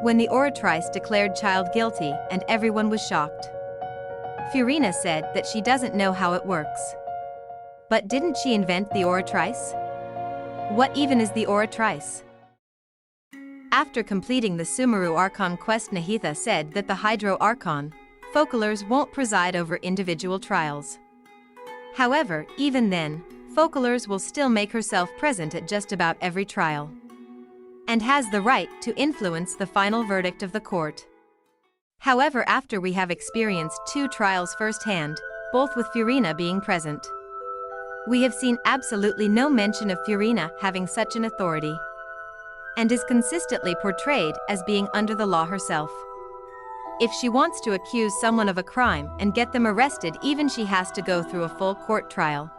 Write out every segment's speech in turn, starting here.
when the Oratrice declared child guilty and everyone was shocked. Furina said that she doesn't know how it works. But didn't she invent the Oratrice? What even is the Oratrice? After completing the Sumeru Archon quest, Nahida said that the Hydro Archon, Focolars, won't preside over individual trials. However, even then, Focolars will still make herself present at just about every trial, and has the right to influence the final verdict of the court. However, after we have experienced 2 trials firsthand, both with Furina being present, we have seen absolutely no mention of Furina having such an authority, and is consistently portrayed as being under the law herself. If she wants to accuse someone of a crime and get them arrested, even she has to go through a full court trial.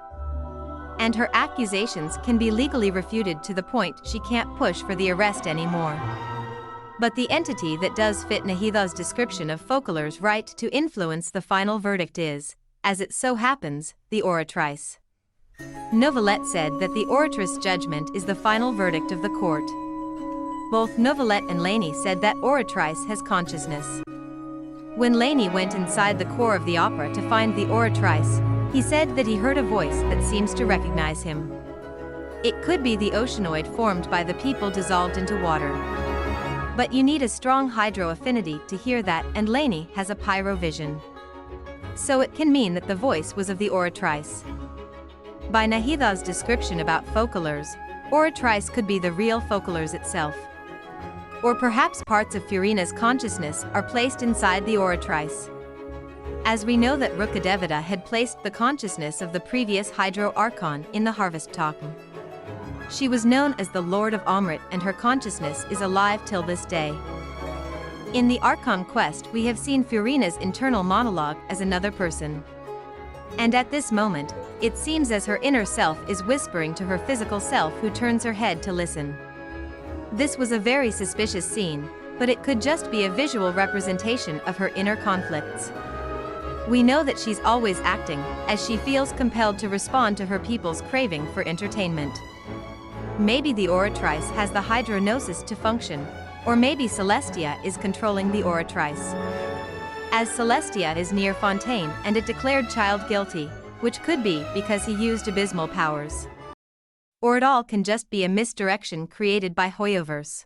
And her accusations can be legally refuted to the point she can't push for the arrest anymore. But the entity that does fit Nahida's description of Focolars' right to influence the final verdict is, as it so happens, the Oratrice. Novelette said that the Oratrice judgment is the final verdict of the court. Both Novelette and Lainey said that Oratrice has consciousness. When Lainey went inside the core of the opera to find the Oratrice, he said that he heard a voice that seems to recognize him. It could be the oceanoid formed by the people dissolved into water. But you need a strong hydro affinity to hear that, and Lainey has a pyro vision. So it can mean that the voice was of the Oratrice. By Nahida's description about Focolars, Oratrice could be the real Focolars itself. Or perhaps parts of Furina's consciousness are placed inside the Oratrice. As we know that Rukadevata had placed the consciousness of the previous Hydro Archon in the Harvest Token. She was known as the Lord of Amrit, and her consciousness is alive till this day. In the Archon quest, we have seen Furina's internal monologue as another person. And at this moment, it seems as her inner self is whispering to her physical self, who turns her head to listen. This was a very suspicious scene, but it could just be a visual representation of her inner conflicts. We know that she's always acting, as she feels compelled to respond to her people's craving for entertainment. Maybe the Oratrice has the hydronosis to function, or maybe Celestia is controlling the Oratrice. As Celestia is near Fontaine and it declared child guilty, which could be because he used abysmal powers. Or it all can just be a misdirection created by Hoyoverse.